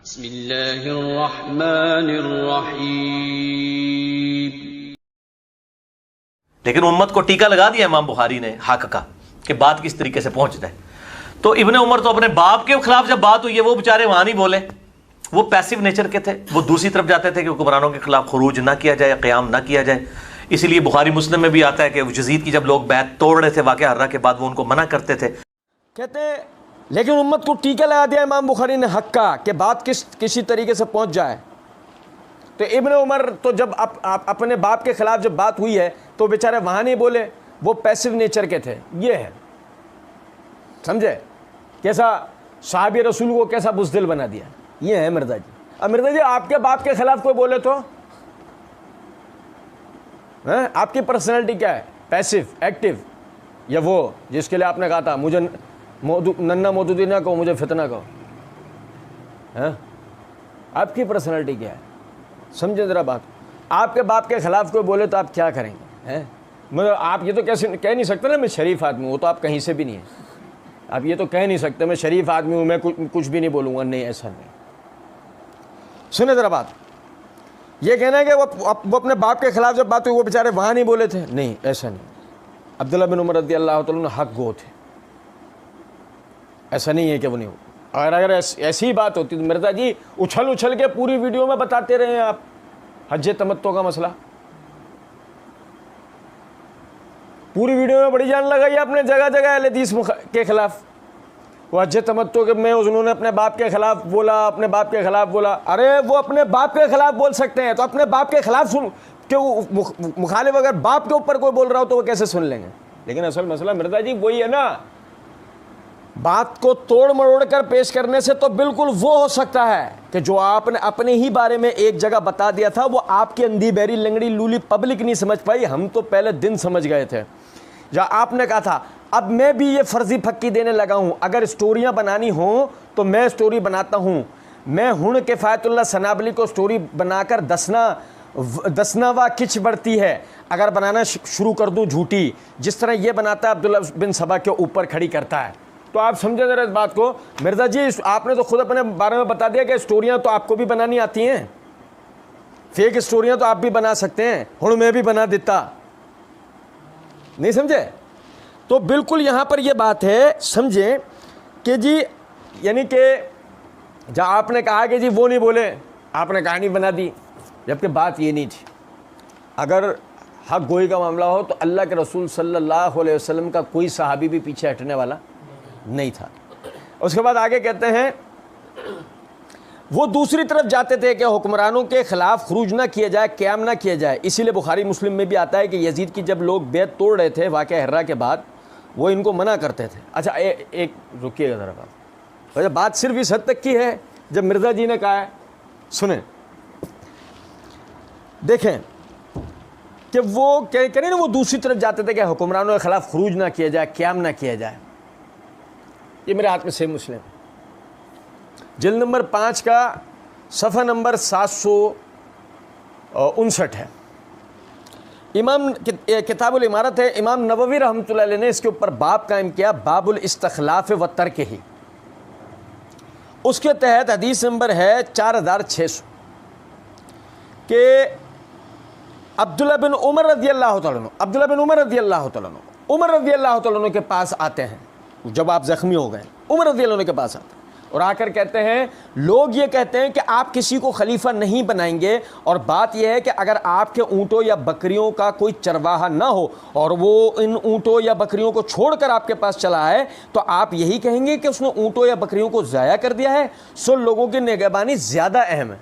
बिस्मिल्लाहिर्रहमानिर्रहीम। लेकिन उम्मत को टीका लगा दिया इमाम बुखारी ने हक का कि बात किस तरीके से पहुंच जाए। तो इब्ने उमर तो अपने बाप के खिलाफ जब बात हुई है वो बेचारे वहां नहीं बोले, वो पैसिव नेचर के थे, वो दूसरी तरफ जाते थे कि हुक्मरानों के खिलाफ खुरूज ना किया जाए, क़याम ना किया जाए। इसीलिए बुखारी मुस्लिम में भी आता है कि यजीद की जब लोग बैत तोड़ रहे थे वाक़या हर्रा के बाद, वो उनको मना करते थे। कहते हैं लेकिन उम्मत को टीका लगा दिया इमाम बुखारी ने हक का कि बात किसी तरीके से पहुंच जाए। तो इब्ने उमर तो जब अपने बाप के खिलाफ जब बात हुई है तो बेचारे वहाँ नहीं बोले, वो पैसिव नेचर के थे। ये है, समझे कैसा साहबी रसूल को कैसा बुज़दिल बना दिया। ये है मिर्ज़ा जी। अब मिर्ज़ा जी आपके बाप के खिलाफ कोई बोले तो हैं, आपकी पर्सनैलिटी क्या है, पैसिव, एक्टिव, या वो जिसके लिए आपने कहा था मुझे नन्ना मौदूदी ना कहो, मुझे फितना कहो, हैं? आपकी पर्सनैलिटी क्या है, समझे ज़रा बात। आपके बाप के खिलाफ कोई बोले तो आप क्या करेंगे, हैं? मतलब आप ये तो कैसे कह नहीं सकते ना मैं शरीफ आदमी हूँ, वो तो आप कहीं से भी नहीं है। आप ये तो कह नहीं सकते मैं शरीफ आदमी हूँ, मैं कुछ भी नहीं बोलूँगा, नहीं ऐसा नहीं। सुने ज़रा बात, ये कहना है कि वो अपने बाप के खिलाफ जब बात हुई वो बेचारे वहाँ नहीं बोले थे, नहीं ऐसा नहीं। अब्दुल्ला बिन उमर रज़ी अल्लाह तआला अन्हु हक गो थे, ऐसा नहीं है कि वो नहीं हो। और अगर ऐसी बात होती तो मिर्ज़ा जी उछल के पूरी वीडियो में बताते रहे हैं आप हज तमत्तो का मसला, पूरी वीडियो में बड़ी जान लगाई आपने जगह जगह अहले हदीस के खिलाफ। वो हज तमत्तो के में उन्होंने अपने बाप के खिलाफ बोला, अपने बाप के खिलाफ बोला। अरे वो अपने बाप के खिलाफ बोल सकते हैं तो अपने बाप के खिलाफ सुन क्यों, मुखालिफ अगर बाप के ऊपर कोई बोल रहा हो तो वो कैसे सुन लेंगे। लेकिन असल मसला मिर्ज़ा जी वही है ना, बात को तोड़ मरोड़ कर पेश करने से तो बिल्कुल वो हो सकता है कि जो आपने अपने ही बारे में एक जगह बता दिया था वो आपकी अंधी बहरी लंगड़ी लूली पब्लिक नहीं समझ पाई, हम तो पहले दिन समझ गए थे। जहाँ आपने कहा था अब मैं भी ये फर्जी फक्की देने लगा हूँ, अगर स्टोरियाँ बनानी हो तो मैं स्टोरी बनाता हूँ। मैं हुण किफ़ायतुल्लाह सनाबली को स्टोरी बनाकर दसनावा किच बढ़ती है, अगर बनाना शुरू कर दूँ झूठी, जिस तरह ये बनाता है अब्दुल्ला बिन सबा के ऊपर खड़ी करता है। तो आप समझे जरा इस बात को। मिर्ज़ा जी आपने तो खुद अपने बारे में बता दिया कि स्टोरियाँ तो आपको भी बनानी आती हैं, फेक स्टोरियाँ तो आप भी बना सकते हैं, हुण मैं भी बना देता, नहीं समझे। तो बिल्कुल यहाँ पर ये बात है, समझे कि जी यानी कि जहाँ आपने कहा कि जी वो नहीं बोले, आपने कहानी बना दी, जबकि बात ये नहीं थी। अगर हक गोई का मामला हो तो अल्लाह के रसूल सल्लल्लाहु अलैहि वसल्लम का कोई सहाबी भी पीछे हटने वाला नहीं था। उसके बाद आगे कहते हैं वो दूसरी तरफ जाते थे कि हुक्मरानों के खिलाफ खुरूज ना किया जाए, क़याम ना किया जाए। इसीलिए बुखारी मुस्लिम में भी आता है कि यजीद की जब लोग बैत तोड़ रहे थे वाक़या हर्रा के बाद, वो इनको मना करते थे। अच्छा एक रुकिएगा ज़रा बात, तो बात सिर्फ इस हद तक की है जब मिर्ज़ा जी ने कहा है, सुने देखें कि वो क्या करें ना, वो दूसरी तरफ जाते थे कि हुक्मरानों के खिलाफ खुरूज ना किया जाए, क़याम ना किया जाए। ये मेरे हाथ में सही मुस्लिम जिल्द नंबर 5 का सफ़ा नंबर 759 है। इमाम किताबुल इमारत है, इमाम नववी रहमतुल्लाह अलैह ने इसके ऊपर बाब कायम किया, बाबुल इस्तखलाफ व तर्क ही। उसके तहत हदीस नंबर है 4600 के अब्दुल्ला बिन उमर रज़ी अल्लाह तआला अन्हु, अब्दुल्ला बिन उमर रज़ी अल्लाह तआला अन्हु, उमर रज़ी अल्लाह तआला अन्हु के पास आते हैं जब आप ज़ख्मी हो गए। उमर रज़ी अल्लाह अन्हु के पास आते हैं और आकर कहते हैं लोग ये कहते हैं कि आप किसी को खलीफा नहीं बनाएंगे, और बात यह है कि अगर आपके ऊँटों या बकरियों का कोई चरवाहा ना हो और वो इन ऊँटों या बकरियों को छोड़कर आपके पास चला है तो आप यही कहेंगे कि उसने ऊँटों या बकरियों को ज़ाया कर दिया है। सो लोगों की निगहबानी ज़्यादा अहम है।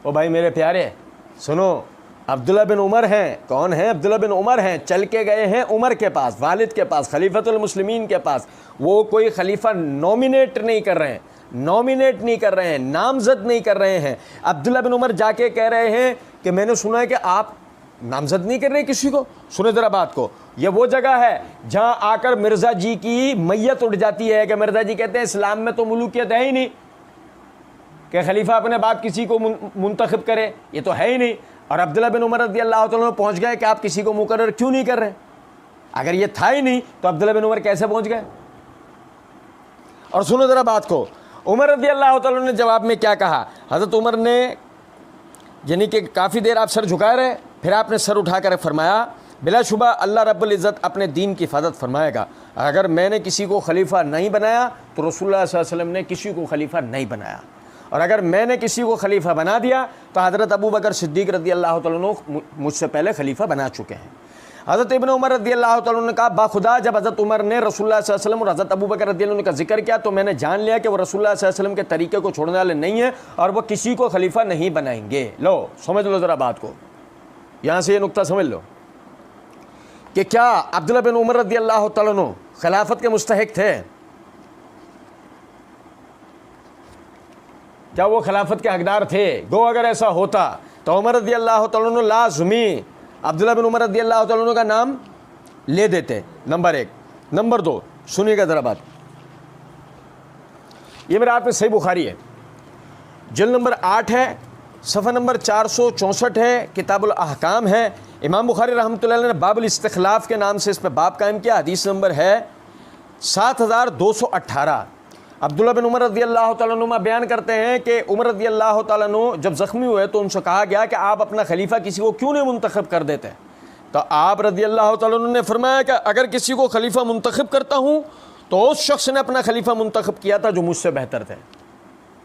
ओ भाई मेरे प्यारे सुनो, अब्दुल्ला बिन उमर हैं, कौन है अब्दुल्ला बिन उमर हैं, चल के गए हैं उमर के पास, वालिद के पास, खलीफतुल मुस्लिमीन के पास। वो कोई खलीफा नॉमिनेट नहीं कर रहे हैं, नामजद नहीं कर रहे हैं। अब्दुल्ला बिन उमर जाके कह रहे हैं कि मैंने सुना है कि आप नामजद नहीं कर रहे किसी को। सुने ज़रा बात को, ये वो जगह है जहाँ आकर मिर्ज़ा जी की मैयत उठ जाती है कि मिर्ज़ा जी कहते हैं इस्लाम में तो मुलूकियत है ही नहीं कि खलीफा अपने बाद किसी को मुंतखब करे, ये तो है ही नहीं। और अब्दुल्ला बिन उमर रज़ी अल्लाह तआला पहुँच गए कि आप किसी को मुकर्रर क्यों नहीं कर रहे। अगर ये था ही नहीं तो अब्दुल्ला बिन उमर कैसे पहुँच गए। और सुनो ज़रा बात को, उमर रज़ी अल्लाह तआला ने जवाब में क्या कहा? हज़रत उमर ने यानी कि काफ़ी देर आप सर झुकाए रहे, फिर आपने सर उठाकर फरमाया, बिलाशुबा अल्लाह रब्बुल इज़्ज़त अपने दीन की हिफाजत फरमाएगा। अगर मैंने किसी को खलीफा नहीं बनाया तो रसूलुल्लाह सल्लल्लाहु अलैहि वसल्लम ने किसी को खलीफा नहीं बनाया, और अगर मैंने किसी को खलीफा बना दिया तो हज़रत अबू बकर सिद्दीक़ रज़ी अल्लाह तआला अन्हु मुझसे पहले खलीफा बना चुके हैं। हज़रत इब्न उमर रज़ी अल्लाह तआला अन्हु ने कहा, बाखुदा जब हज़रत उमर ने रसूलुल्लाह सल्लल्लाहु अलैहि वसल्लम और हज़रत अबू बकर रज़ी अल्लाह अन्हु का जिक्र किया तो मैंने जान लिया कि वो रसूलुल्लाह सल्लल्लाहु अलैहि वसल्लम के तरीके को छोड़ने वाले नहीं है और वो किसी को खलीफा नहीं बनाएंगे। लो समझ लो ज़रा बात को, यहाँ से ये नुक्ता समझ लो कि क्या अब्दुल्लाह बिन उमर रज़ी अल्लाह तआला अन्हु खिलाफत के मुस्तहिक थे? क्या वो खिलाफत के हकदार थे? गो अगर ऐसा होता तो उमर रज़ी अल्लाह तआला अन्हु लाज़मी अब्दुल्लाह बिन उमर रज़ी अल्लाह तआला अन्हु का नाम ले देते, नंबर 1। नंबर 2, सुनिएगा ज़रा बात, ये मेरे हाथ में सही बुखारी है, जिल्द नंबर 8 है, सफ़ा नंबर 464 है, किताबुल अहकाम है। इमाम बुखारी रहमतुल्लाह अलैह ने बाबुल इस्तिखलाफ के नाम से इस पर बाब कायम किया। हदीस नंबर है 7218। अब्दुल्लाह बिन उमर रज़ी अल्लाह तआला अन्हुमा बयान करते हैं कि उमर रज़ी अल्लाह तआला अन्हु जब ज़ख्मी हुए तो उनसे कहा गया कि आप अपना खलीफा किसी को क्यों नहीं मुंतखब कर देते? तो आप रज़ी अल्लाह तआला अन्हु ने फरमाया कि अगर किसी को खलीफा मुंतखब करता हूँ तो उस शख्स ने अपना खलीफा मुंतखब किया था जो मुझसे बेहतर थे,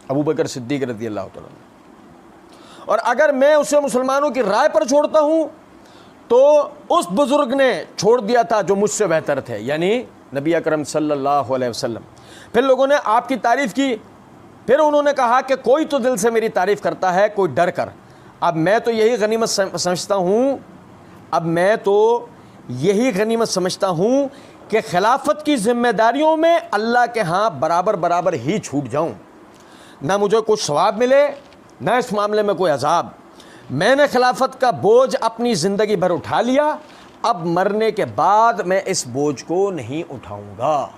अबू बकर सिद्दीक़ रज़ी अल्लाह तआला अन्हु। और अगर मैं उसे मुसलमानों की राय पर छोड़ता हूँ तो उस बुज़ुर्ग ने छोड़ दिया था जो मुझसे बेहतर थे, यानी नबी अकरम सल्लल्लाहु अलैहि वसल्लम। फिर लोगों ने आपकी तारीफ़ की, फिर उन्होंने कहा कि कोई तो दिल से मेरी तारीफ़ करता है, कोई डर कर। अब मैं तो यही गनीमत समझता हूँ, अब मैं तो यही गनीमत समझता हूँ कि खिलाफत की जिम्मेदारियों में अल्लाह के यहाँ बराबर बराबर ही छूट जाऊँ, ना मुझे कुछ सवाब मिले ना इस मामले में कोई अजाब। मैंने खिलाफत का बोझ अपनी ज़िंदगी भर उठा लिया, अब मरने के बाद मैं इस बोझ को नहीं उठाऊँगा।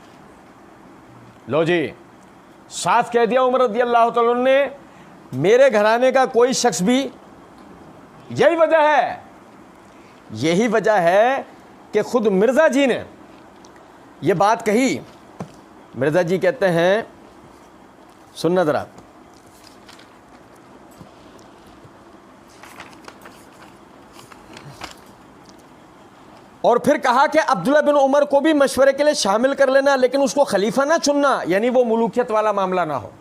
लो जी, साफ कह दिया उमर रज़ी अल्लाह तआला अन्हु ने, मेरे घराने का कोई शख्स भी, यही वजह है कि खुद मिर्ज़ा जी ने ये बात कही। मिर्ज़ा जी कहते हैं, सुनना ज़रा, और फिर कहा कि अब्दुल्ला बिन उमर को भी मशवरे के लिए शामिल कर लेना, लेकिन उसको खलीफा ना चुनना, यानी वो मुलूकियत वाला मामला ना हो।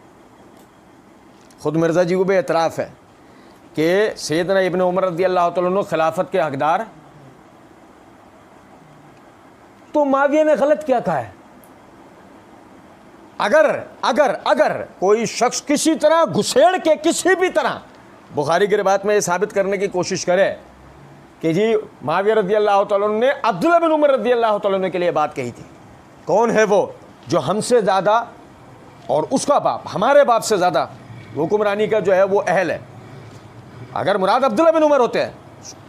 खुद मिर्ज़ा जी को भी एतराफ़ है कि सैयदना इब्न उमर रज़ी अल्लाह तआला अन्हु खिलाफत के हकदार। तो माविया ने गलत क्या कहा है? अगर कोई शख्स किसी तरह घुसेड़ के किसी भी तरह बुखारी की रिवायत में ये साबित करने की कोशिश करे कि जी माविया रज़ी अल्लाह तआला अन्हु ने अब्दुल्लाह बिन उमर रज़ी अल्लाह तआला अन्हु के लिए बात कही थी, कौन है वो जो हमसे ज़्यादा और उसका बाप हमारे बाप से ज़्यादा हुक्मरानी का जो है वो अहल है? अगर मुराद अब्दुल्लाह बिन उमर होते हैं,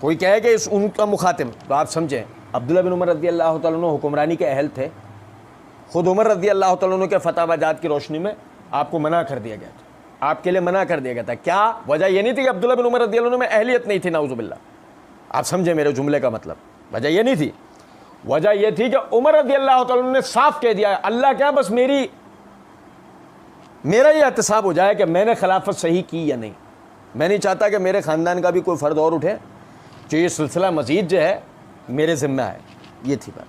कोई कहे कि इस उनका मुखातिम, तो आप समझें अब्दुल्लाह बिन उमर रज़ी अल्लाह तआला अन्हु हुक्मरानी के अहल थे। खुद उमर रज़ी अल्लाह तआला अन्हु के फतवाजात की रोशनी में आपको मना कर दिया गया था, आपके लिए मना कर दिया गया था। क्या वजह ये नहीं थी कि अब्दुल्लाह बिन उमर रज़ी अल्लाह अन्हु में अहलियत नहीं थी? नाउज़ुबिल्लाह, आप समझे मेरे जुमले का मतलब। वजह ये नहीं थी, वजह यह थी कि उमर रज़ी अल्लाह तआला अन्हु ने साफ कह दिया, अल्लाह क्या बस मेरा ये एहतसाब हो जाए कि मैंने खिलाफत सही की या नहीं। मैं नहीं चाहता कि मेरे ख़ानदान का भी कोई फ़र्द और उठे, जो ये सिलसिला मज़ीद जो है मेरे ज़िम्मा है। ये थी बात।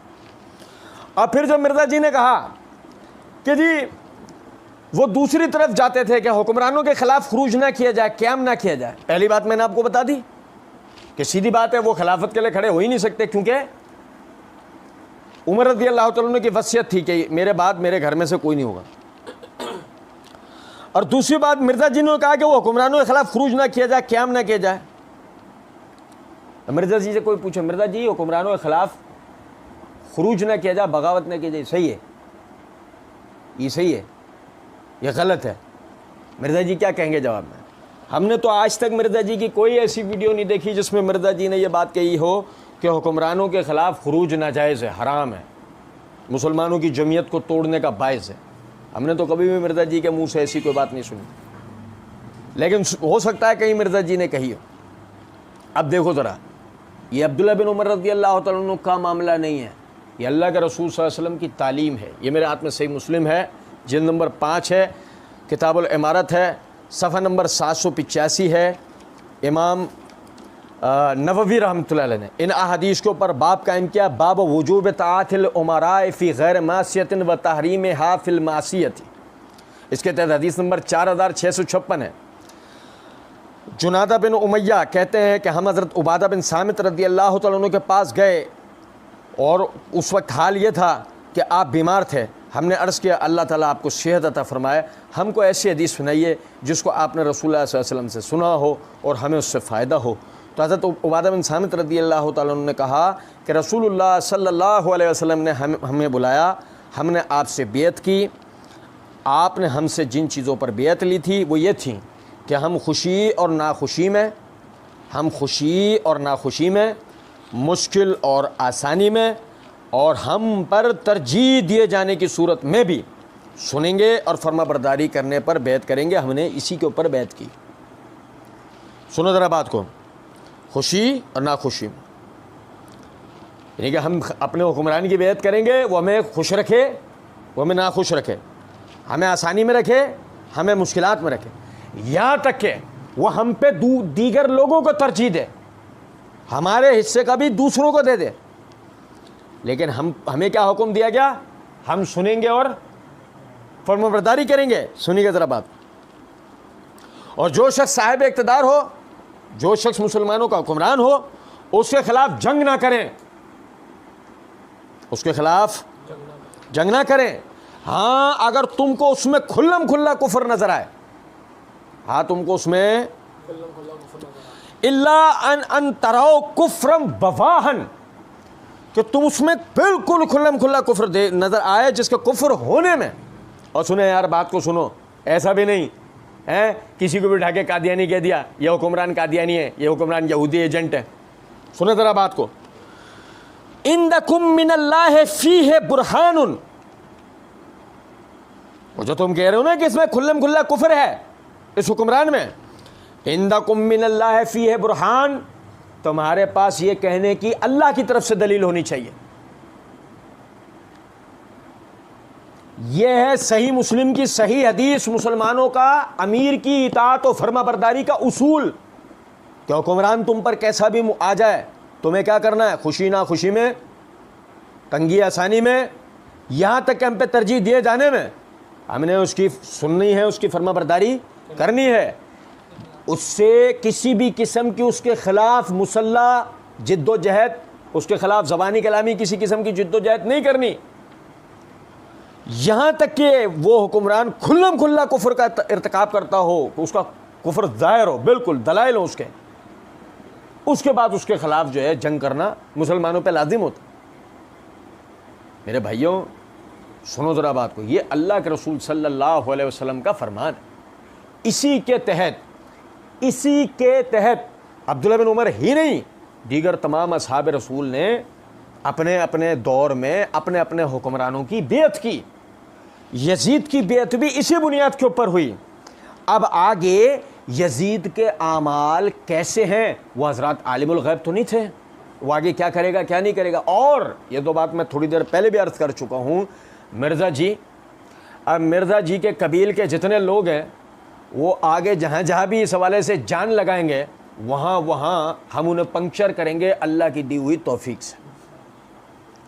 अब फिर जब मिर्ज़ा जी ने कहा कि जी वो दूसरी तरफ जाते थे कि हुक्मरानों के ख़िलाफ़ ख़ुरूज ना किया जाए, क़याम ना किया जाए, पहली बात मैंने आपको बता दी कि सीधी बात है वो खिलाफत के लिए खड़े हो ही नहीं सकते, क्योंकि उमर रज़ी अल्लाह तआला अन्हु की वसीयत थी कि मेरे बाद मेरे घर में से कोई नहीं होगा। और दूसरी बात मिर्ज़ा जी ने कहा कि वो हुक्मरानों के खिलाफ ख़ुरूज ना किया जाए, क़याम ना किया जाए। मिर्ज़ा जी से कोई पूछे, मिर्ज़ा जी हुक्मरानों के खिलाफ ख़ुरूज ना किया जाए, बगावत ना किया जाए, सही है? ये सही है, ये गलत है? मिर्ज़ा जी क्या कहेंगे जवाब में? हमने तो आज तक मिर्ज़ा जी की कोई ऐसी वीडियो नहीं देखी जिसमें मिर्ज़ा जी ने यह बात कही हो कि हुक्मरानों के ख़िलाफ़ ख़ुरूज नाजायज़ है, हराम है, मुसलमानों की जमीयत को तोड़ने का बायस है। हमने तो कभी भी मिर्ज़ा जी के मुंह से ऐसी कोई बात नहीं सुनी, लेकिन हो सकता है कहीं मिर्ज़ा जी ने कही हो। अब देखो ज़रा, ये अब्दुल्लाह बिन उमर रज़ी अल्लाह तआला अन्हु का मामला नहीं है, ये अल्लाह के रसूल सल्लल्लाहु अलैहि वसल्लम की तालीम है। ये मेरे हाथ में सही मुस्लिम है, जिल्द नंबर 5 है, किताबुल इमारत है, सफ़ा नंबर 785 है। इमाम नववी रहमतुल्लाह अलैह ने इन अहादीस के ऊपर बाब कायम किया, बाब वजूब तातिल उमराए फ़ी गैर मासियतिन व तहरीम हाफिल मासियती। इसके तहत हदीस नंबर 4656 है। जुनादा बिन उमैया कहते हैं कि हम हज़रत उबादा बिन सामित रज़ी अल्लाह तआला अन्हु के पास गए और उस वक्त हाल ये था कि आप बीमार थे। हमने अर्ज़ किया अल्लाह ताला आपको सेहत अता फ़रमाए, हमको ऐसी हदीस सुनाइए जिसको आपने रसूलुल्लाह सल्लल्लाहु अलैहि वसल्लम से सुना हो और हमें उससे फ़ायदा हो। तो हज़रत उबादा बिन सामित रज़ी अल्लाह तआला अन्हु ने कहा कि रसूलुल्लाह सल्लल्लाहु अलैहि वसल्लम ने हमें बुलाया, हमने आपसे बैत की, आपने हमसे जिन चीज़ों पर बैत ली थी वो ये थी कि हम खुशी और नाखुशी में, मुश्किल और आसानी में, और हम पर तरजीह दिए जाने की सूरत में भी सुनेंगे और फर्माबरदारी करने पर बैत करेंगे। हमने इसी के ऊपर बैत की। सुनो ज़रा बात को, खुशी और नाखुशी में, यानी कि हम अपने हुक्मरान की बैत करेंगे, वो हमें खुश रखे, वो हमें नाखुश रखे, हमें आसानी में रखे, हमें मुश्किलात में रखे, यहाँ तक कि वो हम पे दीगर लोगों को तरजीह दे, हमारे हिस्से का भी दूसरों को दे दे। लेकिन हमें क्या हुक्म दिया गया? हम सुनेंगे और फर्माबरदारी करेंगे। सुनिएगा ज़रा बात। और जो शख्स साहिब इक़्तिदार हो, जो शख्स मुसलमानों का हुक्मरान हो, उसके खिलाफ जंग ना करें, उसके खिलाफ जंग ना करें। हाँ, अगर तुमको उसमें खुल्लम खुल्ला कुफ्र नजर आए, हाँ तुमको उसमें इल्ला अन तराओ कुफ्रम बवाहन, कि तुम उसमें बिल्कुल खुल्लम खुल्ला कुफ्र दे नजर आए जिसके कुफ्र होने में। और सुने यार, बात को सुनो, ऐसा भी नहीं है किसी को भी ढाके कादियानी कह दिया, ये हुक्मरान कादियानी है, ये हुक्मरान यहूदी एजेंट है। सुने जरा बात को, इंदकुम मिनल्लाहि फीहि बुरहानुन, वो जो तुम कह रहे हो ना कि इसमें खुल्लम खुल्ला कुफ्र है इस हुक्मरान में, इंदकुम मिनल्लाहि फीहि बुरहान, तुम्हारे पास ये कहने की अल्लाह की तरफ से दलील होनी चाहिए। यह है सही मुस्लिम की सही हदीस, मुसलमानों का अमीर की इताअत और फर्माबरदारी का उसूल। कि हुक्मरान तुम पर कैसा भी आ जाए, तुम्हें क्या करना है? खुशी ना खुशी में, तंगी आसानी में, यहाँ तक कि हम पे तरजीह दिए जाने में, हमने उसकी सुननी है, उसकी फर्माबरदारी करनी है। उससे किसी भी किस्म की उसके ख़िलाफ़ मुसल्ला जिद्दोजहद, उसके ख़िलाफ़ ज़बानी कलामी किसी किस्म की जिद्दोजहद नहीं करनी। यहाँ तक कि वो हुक्मरान खुल्लम खुल्ला कुफ्र का इर्तिकाब करता हो, उसका कुफ्र ज़ाहिर हो, बिल्कुल दलाइल हो उसके बाद उसके ख़िलाफ़ जो है जंग करना मुसलमानों पे लाजिम होता। मेरे भाइयों सुनो ज़रा बात को, ये अल्लाह के रसूल सल्लल्लाहु अलैहि वसल्लम का फरमान है। इसी के तहत अब्दुल्लाह बिन उमर ही नहीं, दीगर तमाम असहाब रसूल ने अपने अपने दौर में अपने अपने हुक्मरानों की बेअत की। यजीद की बेअत भी इसी बुनियाद के ऊपर हुई। अब आगे यजीद के आमाल कैसे हैं, वो हज़रात आलिमुल गैब तो नहीं थे, वो आगे क्या करेगा क्या नहीं करेगा। और ये तो बात मैं थोड़ी देर पहले भी अर्ज़ कर चुका हूँ, मिर्ज़ा जी, अब मिर्ज़ा जी के कबील के जितने लोग हैं वो आगे जहाँ जहाँ भी इस हवाले से जान लगाएंगे, वहाँ वहाँ हम उन्हें पंक्चर करेंगे अल्लाह की दी हुई तौफीक से।